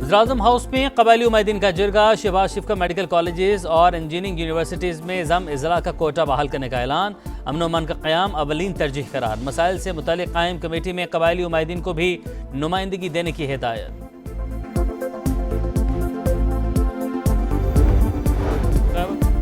वज़ीर-ए-आज़म हाउस में क़बायली उमैदीन का जिरगा। शहबाज शरीफ का मेडिकल कॉलेजेस और इंजीनियरिंग यूनिवर्सिटीज़ में ज़म इज़ला का कोटा बहाल करने का ऐलान। अमन व अमान का क़याम अवलीन तरजीह करार। मसाइल से मुतालिक कायम कमेटी में क़बायली उमैदीन को भी नुमाइंदगी देने की हिदायत।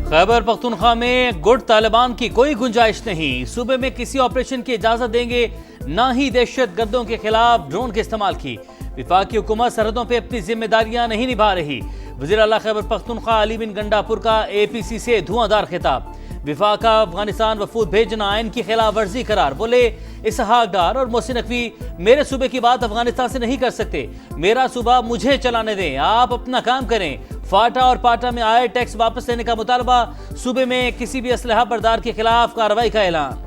खैबर पख्तूनख्वा में गुट तालिबान की कोई गुंजाइश नहीं। सूबे में किसी ऑपरेशन की इजाज़त देंगे ना ही दहशत गर्दों के खिलाफ ड्रोन के इस्तेमाल की। विफाकी हुकूमत सरहदों पे अपनी जिम्मेदारियां नहीं निभा रही। वज़ीर आला खैबर पख्तूनख्वा अली बिन गंडापुर का APC से धुआंधार खिताब। विफाका अफगानिस्तान वफूद भेजना आइन की खिलाफ वर्जी करार। बोले इसहाक डार और मोहसिन नकवी मेरे सूबे की बात अफगानिस्तान से नहीं कर सकते। मेरा सूबा मुझे चलाने दें, आप अपना काम करें। फाटा और पाटा में आए टैक्स वापस लेने का मुतालबा। सूबे में किसी भी असलहा बरदार के खिलाफ कार्रवाई का ऐलान।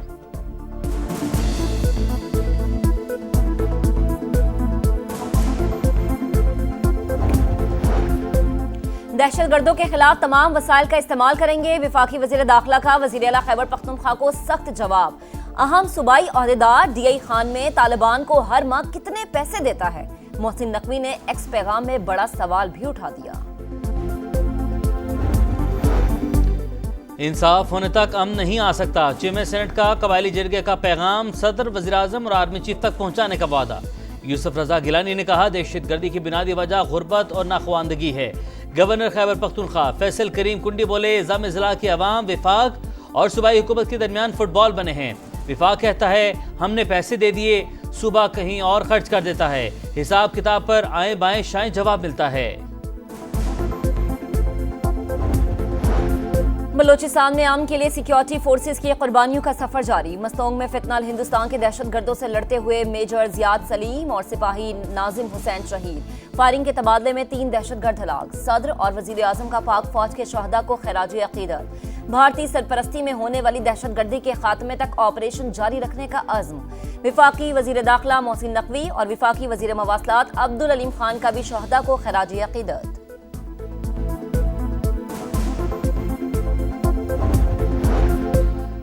दहशतगर्दों के खिलाफ तमाम वसाइल का इस्तेमाल करेंगे। विफाकी वजीर दाखिला का वजीर आला खैबर पख्तूनख्वा को सख्त जवाब। अहम सूबाई ओहदेदार DI खान में तालिबान को हर माह कितने पैसे देता है? मोहसिन नकवी ने एक्स पैगाम में बड़ा सवाल भी उठा दिया। इंसाफ होने तक अमन नहीं आ सकता। चेयरमैन सेनेट का कबायली जिरगे का पैगाम सदर, वज़ीर-ए-आज़म और आर्मी चीफ तक पहुंचाने का वादा। यूसुफ रजा गिलानी ने कहा दहशतगर्दी की बुनियादी वजह गुर्बत और नाखवानदगी है। गवर्नर खैबर पख्तूनख्वा फैसल करीम कुंडी बोले ज़म इज़ला के अवाम विफाक और सूबाई हुकूमत के दरमियान फुटबॉल बने हैं। विफाक कहता है हमने पैसे दे दिए, सूबा कहीं और खर्च कर देता है। हिसाब किताब पर आए बाएं शाएं जवाब मिलता है। बलोचिस्तान में अमन के लिए सिक्योरिटी फोर्सेस की कुर्बानियों का सफर जारी। मस्तोंग में फितनल हिंदुस्तान के दहशतगर्दों से लड़ते हुए मेजर जियाद सलीम और सिपाही नाजिम हुसैन शहीद। फायरिंग के तबादले में 3 दहशतगर्द हलाक। सदर और वजीर-ए-आज़म का पाक फौज के शहदा को खिराज अकीदत। भारतीय सरपरस्ती में होने वाली दहशतगर्दी के खात्मे तक ऑपरेशन जारी रखने का अज़्म। विफाकी वजीर दाखिला मोहसिन नकवी और विफाकी वजीर मवासलात अब्दुल अलीम खान का भी शहदा को खिराज अकीदत।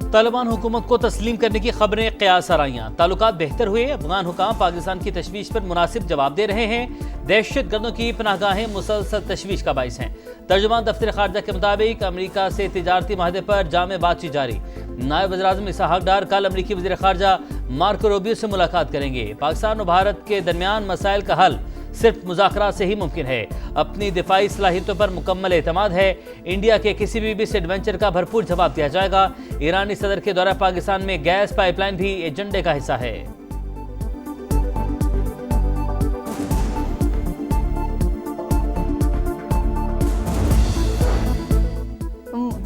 तालिबान हुकूमत को तस्लीम करने की खबरें क़यास आराइयाँ। ताल्लुकात बेहतर हुए। अफगान हुकाम पाकिस्तान की तशवीश पर मुनासिब जवाब दे रहे हैं। दहशत गर्दों की पनाहगाहें मुसलसल तशवीश का बाइस हैं। तर्जुमान दफ्तर खारजा के मुताबिक अमरीका से तिजारती माहदे पर जामे बातचीत जारी। नायब वज़ीर-ए-आज़म इसहाक डार कल अमरीकी वज़ीर खारजा मार्को रूबियो से मुलाकात करेंगे। पाकिस्तान और भारत के दरमियान मसाइल का हल सिर्फ मुज़ाकरात से ही मुमकिन है। अपनी दिफाई सलाहियतों पर मुकम्मल एतमाद है। इंडिया के किसी भी मिसएडवेंचर का भरपूर जवाब दिया जाएगा। ईरानी सदर के दौरा पाकिस्तान में गैस पाइपलाइन भी एजेंडे का हिस्सा है।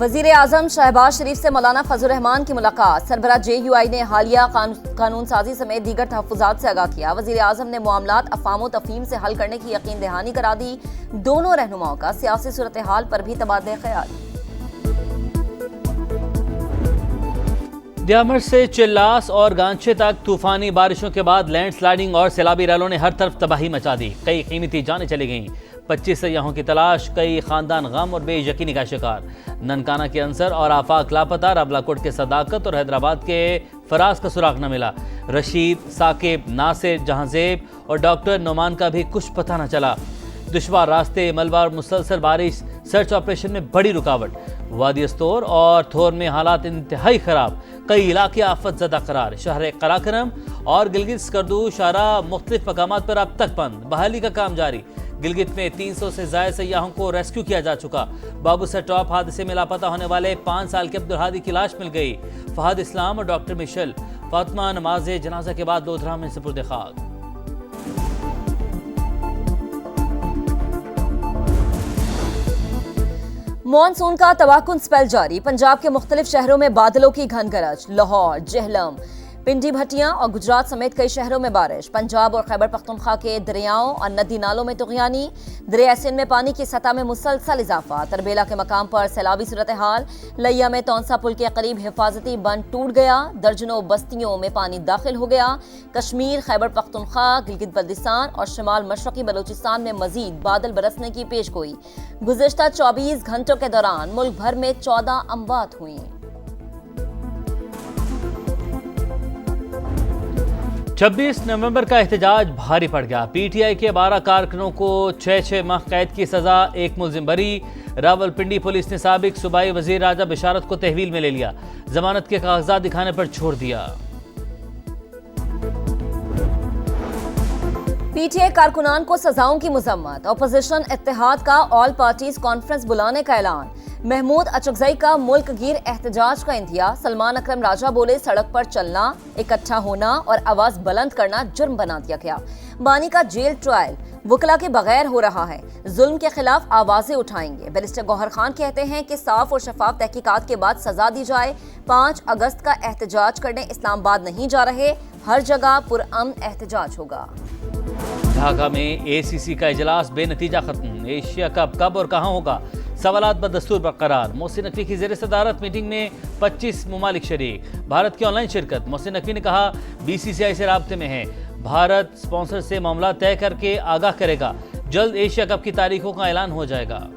वज़ीर-ए-आज़म शहबाज शरीफ से मौलाना फजल रहमान की मुलाकात। सरबराह JUI ने हालिया कानून साजी समेत दीगर तहफ़्फ़ुज़ात से आगाह किया। वज़ीर-ए-आज़म ने मामलात अफ़ाम व तफ़हीम से हल करने की यकीन दहानी करा दी। दोनों रहनुमाओं का सियासी सूरत हाल पर भी तबादला ख्याल। दियामर से चिल्लास और गांचे तक तूफानी बारिशों के बाद लैंड स्लाइडिंग और सैलाबी रैलों ने हर तरफ तबाही मचा दी। कई कीमती जानें चली गईं। 25 सयाहों की तलाश। कई खानदान गम और बेयकीनी का शिकार। ननकाना के अंसर और आफाक लापता। रावलाकोट के सदाकत और हैदराबाद के फराज का सुराग न मिला। रशीद, साकिब, नासिर, जहांजेब और डॉक्टर नोमान का भी कुछ पता न चला। दुश्वार रास्ते, मलबा और मुसलसल बारिश सर्च ऑपरेशन में बड़ी रुकावट। वादी अस्तोर और थोर में हालात इंतहाई खराब। कई इलाके आफत ज़दा करार। शहर कराकरम और गिलगित स्कर्दू शारा मुख्तलिफ मकामात पर अब तक बंद। बहाली का काम जारी। गिलगित में 300 से ज़ायद सयाहों को रेस्क्यू किया जा चुका। बाबूसर टॉप हादसे में लापता होने वाले 5 साल के अब्दुल हादी की लाश मिल गई। फहद इस्लाम और डॉक्टर मिशेल। फातिमा नमाज जनाजा के बाद लोधरा में सुपुर्द खाक। मॉनसून का तवाकुन स्पेल जारी। पंजाब के मुख्तलिफ शहरों में बादलों की घन गरज। लाहौर, जेहलम, पिंडी भटियां और गुजरात समेत कई शहरों में बारिश। पंजाब और खैबर पख्तूनख्वा के दरियाओं और नदी नालों में तुग़यानी। दरिया सिंध में पानी की सतह में मुसलसल इजाफा। तरबेला के मकाम पर सैलाबी सूरत हाल। लैया में तौंसा पुल के करीब हिफाजती बंद टूट गया। दर्जनों बस्तियों में पानी दाखिल हो गया। कश्मीर, खैबर पख्तूनख्वा, गिलगित बल्तिस्तान और शिमाल मशरक़ी बलूचिस्तान में मजीद बादल बरसने की पेशगोई। गुज़िश्ता 24 घंटों के दौरान मुल्क भर में 14 अमवात हुई। 26 नवंबर का एहतजाज भारी पड़ गया। पीटीआई के 12 कारकुनों को 6 माह कैद की सजा, एक मुलजिम बरी। रावलपिंडी पुलिस ने साबिक सूबाई वजीर राजा बिशारत को तहवील में ले लिया, जमानत के कागजात दिखाने पर छोड़ दिया। पीटीआई कारकुनान को सजाओं की मजम्मत, अपोजिशन इत्तेहाद का ऑल पार्टीज कॉन्फ्रेंस बुलाने का ऐलान। महमूद अचकजई का मुल्क गिर एहतजाज का इंतहा। सलमान अकरम राजा बोले, सड़क पर चलना, इकट्ठा होना और आवाज बुलंद करना जुर्म बना दिया गया। बानी का जेल ट्रायल वकला के बगैर हो रहा है, जुल्म के खिलाफ आवाजें उठाएंगे। बैरिस्टर गौहर खान कहते हैं कि साफ और शफाफ तहकीकात के बाद सजा दी जाए। 5 अगस्त का एहतजाज करने इस्लामाबाद नहीं जा रहे, हर जगह पुरअमन एहतजाज होगा। ढाका में एसीसी का इजलास बेनतीजा खत्म। एशिया कप कब और कहां होगा, सवालात बदस्तूर बरकरार। मोहसिन नकवी की ज़ेर सदारत मीटिंग में 25 ममालिक शरीक। भारत की ऑनलाइन शिरकत। मोहसिन नकवी ने कहा, बीसीसीआई से राब्ते में है, भारत स्पॉन्सर से मामला तय करके आगाह करेगा। जल्द एशिया कप की तारीखों का ऐलान हो जाएगा।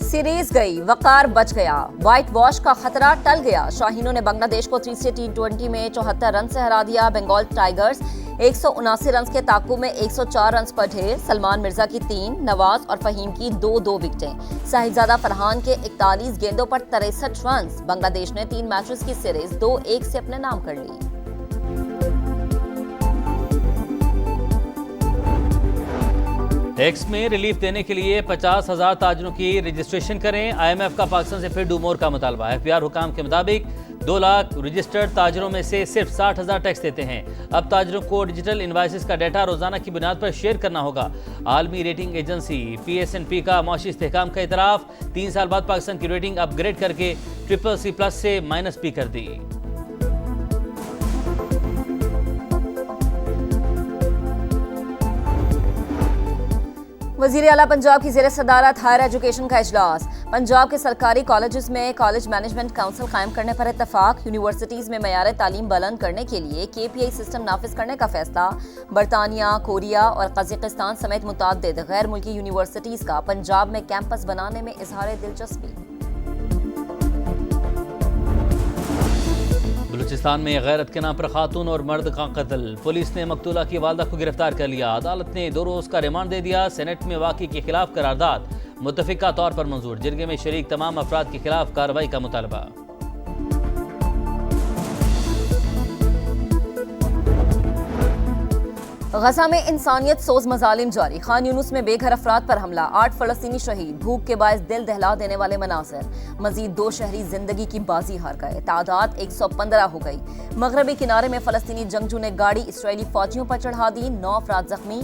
सीरीज गई, वकार बच गया, व्हाइट वॉश का खतरा टल गया। शाहीनों ने बांग्लादेश को तीसरे T20 में 74 रन से हरा दिया। बंगाल टाइगर्स 179 रन के ताकुब में 104 रन पर ढेर। सलमान मिर्जा की 3, नवाज और फहीम की 2-2 विकेटें। साहिबजादा फरहान के 41 गेंदों पर 63 रन। बांग्लादेश ने 3 मैचेस की सीरीज 2-1 से अपने नाम कर ली। टैक्स में रिलीफ देने के लिए 50,000 ताजरों की रजिस्ट्रेशन करें। IMF का पाकिस्तान से फिर डू मोर का मुतालबा। FBR हुकाम के मुताबिक 2 लाख रजिस्टर्ड ताजरों में से सिर्फ 60,000 टैक्स देते हैं। अब ताजरों को डिजिटल इनवाइसेस का डाटा रोजाना की बुनियाद पर शेयर करना होगा। आलमी रेटिंग एजेंसी PSNP का मौशी इस्तेहकाम का इतराफ। 3 साल बाद पाकिस्तान की रेटिंग अपग्रेड करके CCC+ से -B कर दी। वज़ीर आला पंजाब की ज़ेर सदारत हायर एजुकेशन का इजलास। पंजाब के सरकारी कॉलेजेस में कॉलेज मैनेजमेंट काउंसिल कायम करने पर इत्तफाक। यूनिवर्सिटीज़ में मयार तालीम बुलंद करने के लिए KPI सिस्टम नाफिज करने का फैसला। बरतानिया, कोरिया और कज़ाकिस्तान समेत मुतअद्दिद गैर मुल्की यूनिवर्सिटीज़ का पंजाब में कैंपस बनाने में इजहार दिलचस्पी। बलूचिस्तान में गैरत के नाम पर खातून और मर्द का कत्ल। पुलिस ने मकतूला की वालदा को गिरफ्तार कर लिया। अदालत ने 2 रोज का रिमांड दे दिया। सेनेट में वाक़ई के खिलाफ करारदाद मुत्तफ़िका तौर पर मंजूर। जिरगे में शरीक तमाम अफराद के खिलाफ कार्रवाई का मुतालबा। गजा में इंसानियत सोज मजालिम जारी। खान यूनुस में बेघर अफराद पर हमला, 8 फलस्तीनी शहीद। भूख के बायस दिल दहला देने वाले मनाज़िर। मजीद 2 शहरी जिंदगी की बाजी हार गए। तादाद 115 हो गई। मगरबी किनारे में फलस्तीनी जंगजू ने गाड़ी इसराइली फौजियों पर चढ़ा दी। 9 अफराद जख्मी।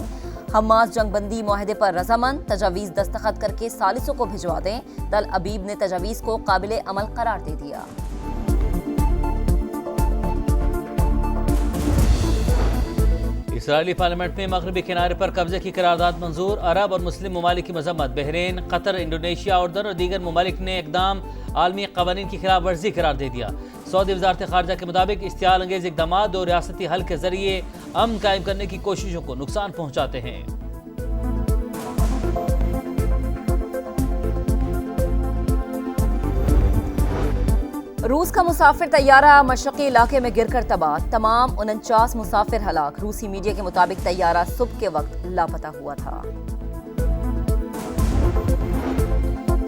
हमास जंगबंदी मुआहदे पर रजामंद। तजावीज़ दस्तखत करके सालिसों को भिजवा दें। तल अबीब ने तजावीज़ को काबिल अमल करार दे दिया। इसराइली पार्लियामेंट में मगरबी किनारे पर कब्जे की करारदाद मंजूर। अरब और मुस्लिम ममालिक की मजम्मत। बहरीन, कतर, इंडोनेशिया, उर्दन और दीगर ममालिक ने इकदाम आलमी कवानीन की खिलाफ वर्जी करार दे दिया। सऊदी वजारत खारजा के मुताबिक इश्तियाल अंगेज इकदाम और रियासती हल के जरिए अमन कायम करने की कोशिशों को नुकसान पहुंचाते हैं। रूस का मुसाफिर तैयारा मशरक़ी इलाके में गिरकर तबाह। तमाम 49 मुसाफिर हलाक। रूसी मीडिया के मुताबिक तैयारा सुबह के वक्त लापता हुआ था।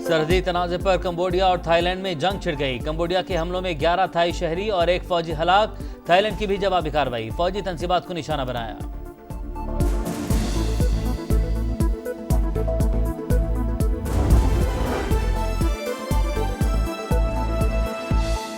सरहदी तनाज़े पर कंबोडिया और थाईलैंड में जंग छिड़ गई। कंबोडिया के हमलों में 11 थाई शहरी और 1 फौजी हलाक। थाईलैंड की भी जवाबी कार्रवाई। फौजी तंसीबात को निशाना बनाया।